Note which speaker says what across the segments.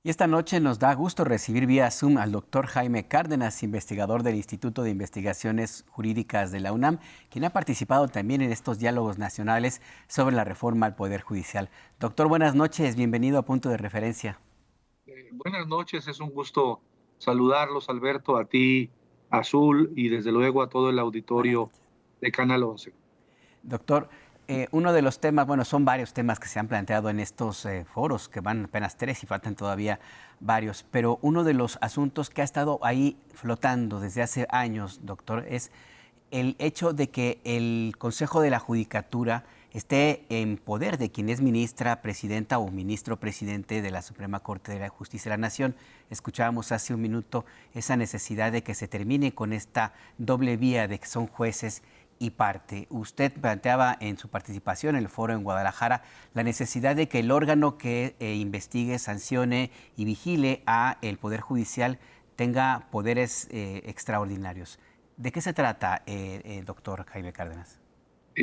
Speaker 1: Y esta noche nos da gusto recibir vía Zoom al doctor Jaime Cárdenas, investigador del Instituto de Investigaciones Jurídicas de la UNAM, quien ha participado también en estos diálogos nacionales sobre la reforma al Poder Judicial. Doctor, buenas noches, bienvenido a Punto de Referencia.
Speaker 2: Buenas noches, es un gusto saludarlos, Alberto, a ti, Azul, y desde luego a todo el
Speaker 1: Buenas
Speaker 2: auditorio
Speaker 1: noches.
Speaker 2: de Canal 11.
Speaker 1: Doctor, uno de los temas, bueno, son varios temas que se han planteado en estos foros, que van apenas tres y faltan todavía varios, pero uno de los asuntos que ha estado ahí flotando desde hace años, doctor, es el hecho de que el Consejo de la Judicatura esté en poder de quien es ministra, presidenta o ministro presidente de la Suprema Corte de la Justicia de la Nación. Escuchábamos hace un minuto esa necesidad de que se termine con esta doble vía de que son jueces y parte. Usted planteaba en su participación en el foro en Guadalajara la necesidad de que el órgano que investigue, sancione y vigile a el Poder Judicial tenga poderes extraordinarios. ¿De qué se trata, doctor Jaime Cárdenas?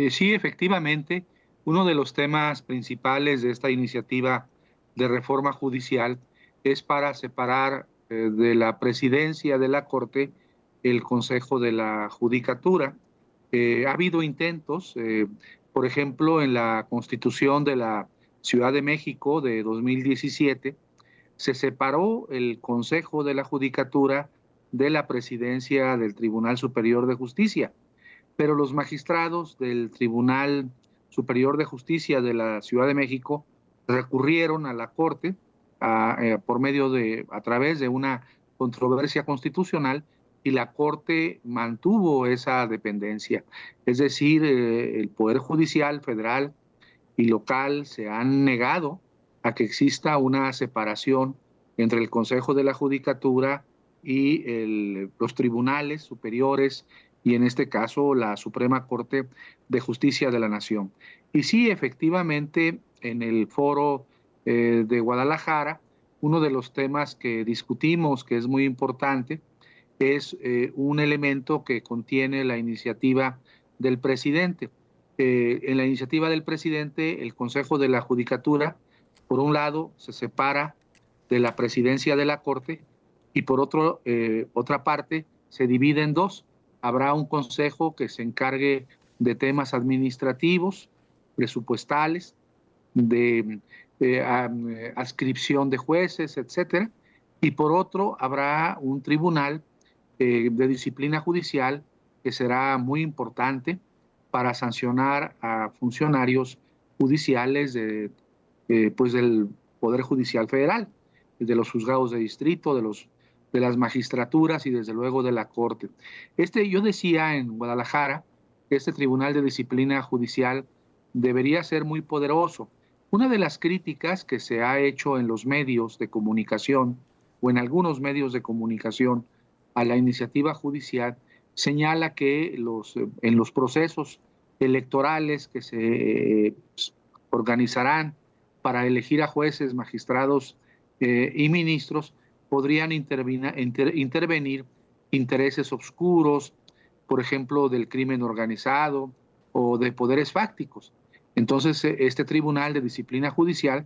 Speaker 2: Sí, efectivamente, uno de los temas principales de esta iniciativa de reforma judicial es para separar de la presidencia de la Corte el Consejo de la Judicatura. Ha habido intentos, por ejemplo, en la Constitución de la Ciudad de México de 2017, se separó el Consejo de la Judicatura de la presidencia del Tribunal Superior de Justicia, pero los magistrados del Tribunal Superior de Justicia de la Ciudad de México recurrieron a la Corte a través de una controversia constitucional, y la Corte mantuvo esa dependencia. Es decir, el Poder Judicial federal y local se han negado a que exista una separación entre el Consejo de la Judicatura y los tribunales superiores, y en este caso la Suprema Corte de Justicia de la Nación. Y sí, efectivamente, en el foro de Guadalajara, uno de los temas que discutimos, que es muy importante, es un elemento que contiene la iniciativa del presidente. En la iniciativa del presidente, el Consejo de la Judicatura, por un lado, se separa de la presidencia de la Corte, y por otra parte, se divide en dos. Habrá un consejo que se encargue de temas administrativos, presupuestales, de adscripción de jueces, etcétera. Y por otro, habrá un tribunal de disciplina judicial que será muy importante para sancionar a funcionarios judiciales pues del Poder Judicial Federal, de los juzgados de distrito, de las magistraturas y desde luego de la Corte. Yo decía en Guadalajara que este Tribunal de Disciplina Judicial debería ser muy poderoso. Una de las críticas que se ha hecho en los medios de comunicación, o en algunos medios de comunicación, a la iniciativa judicial, señala que en los procesos electorales que se organizarán para elegir a jueces, magistrados y ministros, podrían intervenir intereses oscuros, por ejemplo, del crimen organizado o de poderes fácticos. Entonces, este Tribunal de Disciplina Judicial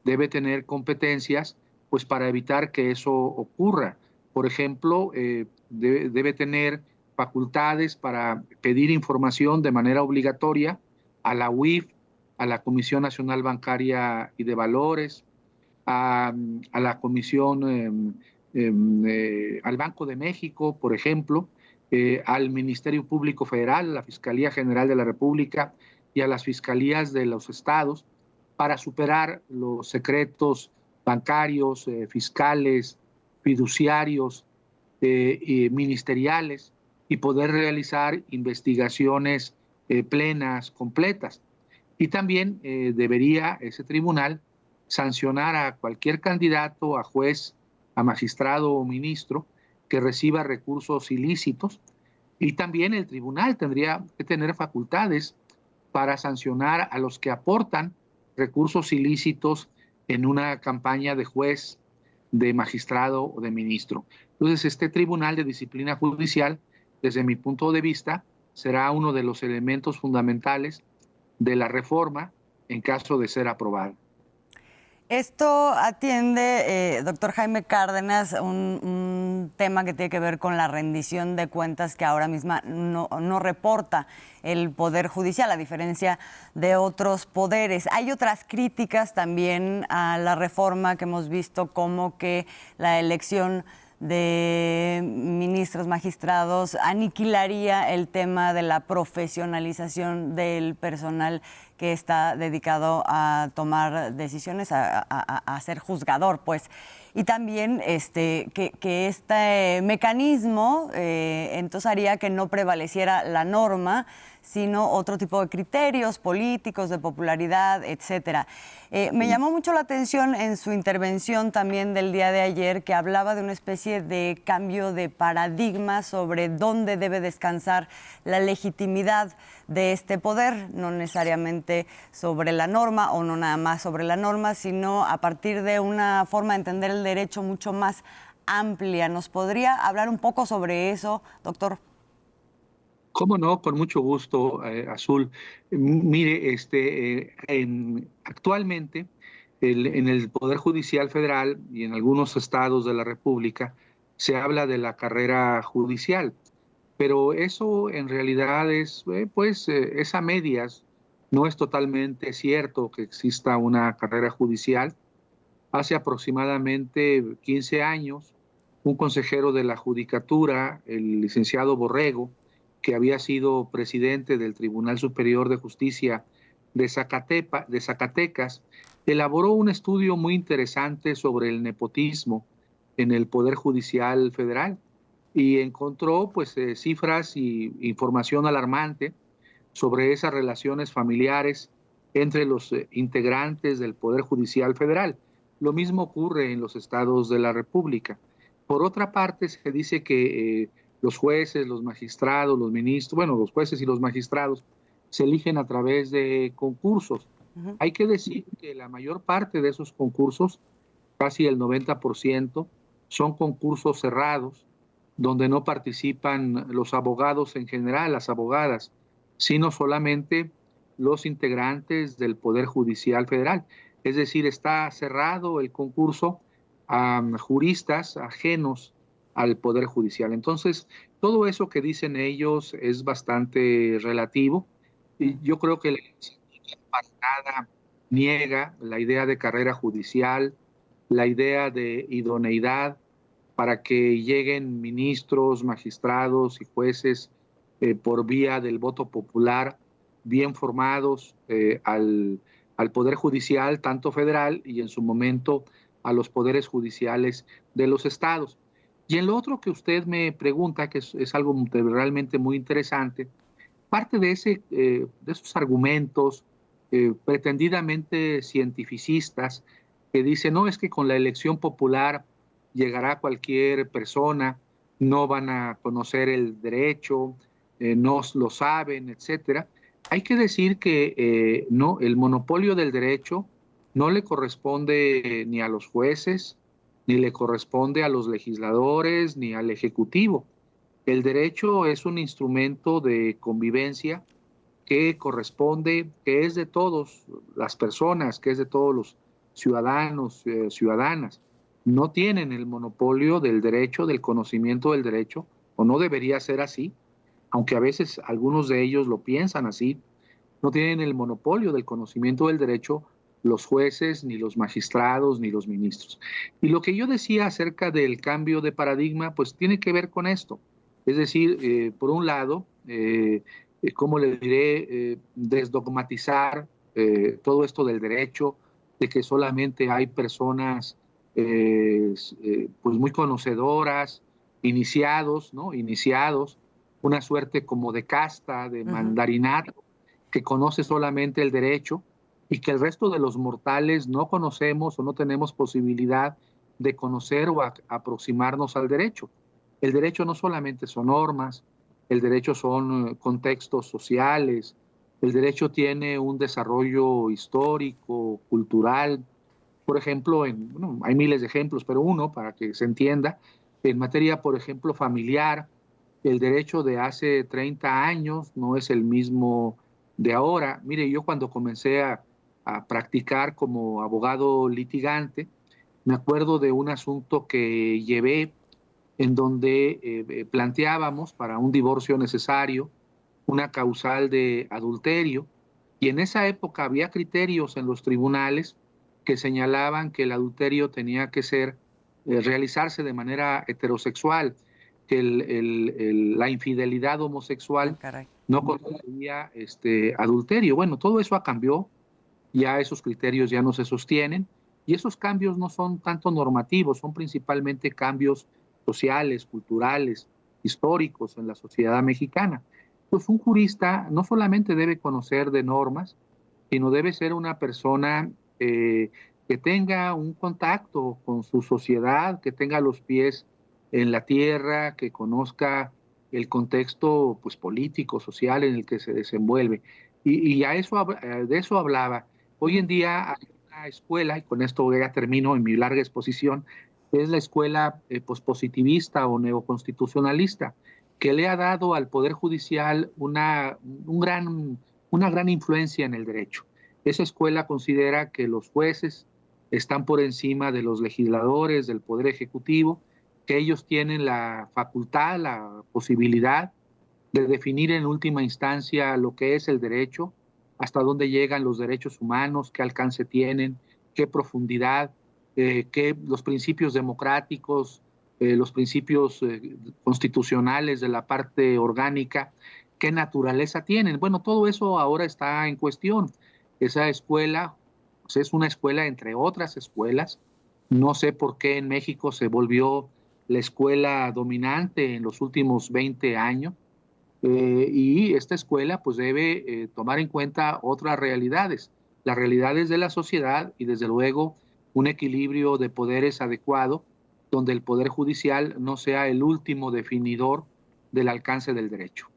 Speaker 2: debe tener competencias pues para evitar que eso ocurra. Por ejemplo, debe tener facultades para pedir información de manera obligatoria a la UIF, a la Comisión Nacional Bancaria y de Valores, a la Comisión, al Banco de México, por ejemplo, al Ministerio Público Federal, a la Fiscalía General de la República y a las fiscalías de los estados, para superar los secretos bancarios, fiscales, fiduciarios y ministeriales, y poder realizar investigaciones plenas, completas. Y también debería ese tribunal sancionar a cualquier candidato a juez, a magistrado o ministro que reciba recursos ilícitos, y también el tribunal tendría que tener facultades para sancionar a los que aportan recursos ilícitos en una campaña de juez, de magistrado o de ministro. Entonces, este Tribunal de Disciplina Judicial, desde mi punto de vista, será uno de los elementos fundamentales de la reforma en caso de ser aprobada.
Speaker 3: Esto atiende, doctor Jaime Cárdenas, un tema que tiene que ver con la rendición de cuentas que ahora misma no reporta el Poder Judicial, a diferencia de otros poderes. Hay otras críticas también a la reforma que hemos visto, como que la elección de ministros, magistrados, aniquilaría el tema de la profesionalización del personal que está dedicado a tomar decisiones, a ser juzgador, pues. Y también que este mecanismo entonces haría que no prevaleciera la norma, sino otro tipo de criterios políticos, de popularidad, etcétera. Me llamó mucho la atención en su intervención también del día de ayer, que hablaba de una especie de cambio de paradigma sobre dónde debe descansar la legitimidad de este poder, no necesariamente sobre la norma o no nada más sobre la norma, sino a partir de una forma de entender el derecho mucho más amplia. ¿Nos podría hablar un poco sobre eso, doctor?
Speaker 2: ¿Cómo no? Con mucho gusto, Azul. Mire, actualmente en el Poder Judicial Federal y en algunos estados de la República se habla de la carrera judicial, pero eso en realidad es a medias. No es totalmente cierto que exista una carrera judicial. Hace aproximadamente 15 años, un consejero de la Judicatura, el licenciado Borrego, que había sido presidente del Tribunal Superior de Justicia de Zacatecas, elaboró un estudio muy interesante sobre el nepotismo en el Poder Judicial Federal y encontró cifras y información alarmante sobre esas relaciones familiares entre los integrantes del Poder Judicial Federal. Lo mismo ocurre en los estados de la República. Por otra parte, se dice que los jueces, los magistrados, los ministros, bueno, los jueces y los magistrados se eligen a través de concursos. Hay que decir que la mayor parte de esos concursos, casi el 90%, son concursos cerrados, donde no participan los abogados en general, las abogadas, sino solamente los integrantes del Poder Judicial Federal. Es decir, está cerrado el concurso a juristas ajenos al Poder Judicial. Entonces, todo eso que dicen ellos es bastante relativo y yo creo que la iniciativa para nada niega la idea de carrera judicial, la idea de idoneidad para que lleguen ministros, magistrados y jueces por vía del voto popular, bien formados al Poder Judicial, tanto federal y en su momento a los poderes judiciales de los estados. Y en lo otro que usted me pregunta, que es algo realmente muy interesante, parte de esos argumentos pretendidamente cientificistas que dicen, no, es que con la elección popular llegará cualquier persona, no van a conocer el derecho, no lo saben, etcétera. Hay que decir que no, el monopolio del derecho no le corresponde ni a los jueces, ni le corresponde a los legisladores, ni al ejecutivo. El derecho es un instrumento de convivencia que corresponde, que es de todas las personas, que es de todos los ciudadanos, ciudadanas. No tienen el monopolio del derecho, del conocimiento del derecho, o no debería ser así, aunque a veces algunos de ellos lo piensan así. No tienen el monopolio del conocimiento del derecho los jueces, ni los magistrados, ni los ministros. Y lo que yo decía acerca del cambio de paradigma, pues tiene que ver con esto. Es decir, por un lado, ¿cómo le diré? Desdogmatizar todo esto del derecho, de que solamente hay personas pues muy conocedoras, iniciados, ¿no? Iniciados, una suerte como de casta, de mandarinato, que conoce solamente el derecho y que el resto de los mortales no conocemos o no tenemos posibilidad de conocer o aproximarnos al derecho. El derecho no solamente son normas, el derecho son contextos sociales, el derecho tiene un desarrollo histórico, cultural. Por ejemplo, bueno, hay miles de ejemplos, pero uno para que se entienda, en materia, por ejemplo, familiar, el derecho de hace 30 años no es el mismo de ahora. Mire, yo cuando comencé a a practicar como abogado litigante, me acuerdo de un asunto que llevé en donde planteábamos para un divorcio necesario una causal de adulterio, y en esa época había criterios en los tribunales que señalaban que el adulterio tenía que ser realizarse de manera heterosexual, que la infidelidad homosexual no constituía adulterio. Bueno, todo eso cambió, ya esos criterios ya no se sostienen, y esos cambios no son tanto normativos, son principalmente cambios sociales, culturales, históricos en la sociedad mexicana. Pues un jurista no solamente debe conocer de normas, sino debe ser una persona que tenga un contacto con su sociedad, que tenga los pies en la tierra, que conozca el contexto pues, político, social en el que se desenvuelve. Y de eso hablaba. Hoy en día hay una escuela, y con esto ya termino en mi larga exposición, es la escuela pospositivista o neoconstitucionalista, que le ha dado al Poder Judicial una gran influencia en el derecho. Esa escuela considera que los jueces están por encima de los legisladores, del Poder Ejecutivo, que ellos tienen la facultad, la posibilidad de definir en última instancia lo que es el derecho, hasta dónde llegan los derechos humanos, qué alcance tienen, qué profundidad, qué los principios democráticos, los principios constitucionales de la parte orgánica, qué naturaleza tienen. Bueno, todo eso ahora está en cuestión. Esa escuela pues, es una escuela entre otras escuelas. No sé por qué en México se volvió la escuela dominante en los últimos 20 años. Y esta escuela pues debe tomar en cuenta otras realidades, las realidades de la sociedad y desde luego un equilibrio de poderes adecuado, donde el Poder Judicial no sea el último definidor del alcance del derecho.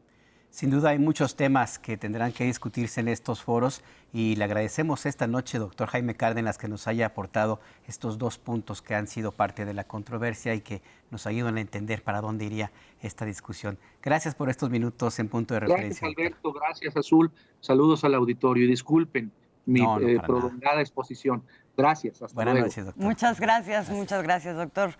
Speaker 1: Sin duda hay muchos temas que tendrán que discutirse en estos foros y le agradecemos esta noche, doctor Jaime Cárdenas, que nos haya aportado estos dos puntos que han sido parte de la controversia y que nos ayudan a entender para dónde iría esta discusión. Gracias por estos minutos en Punto de Referencia.
Speaker 2: Gracias, Alberto. Gracias, Azul. Saludos al auditorio y disculpen mi prolongada exposición. Gracias. Hasta
Speaker 1: Buenas
Speaker 2: luego.
Speaker 1: noches, doctor.
Speaker 3: Muchas gracias, doctor.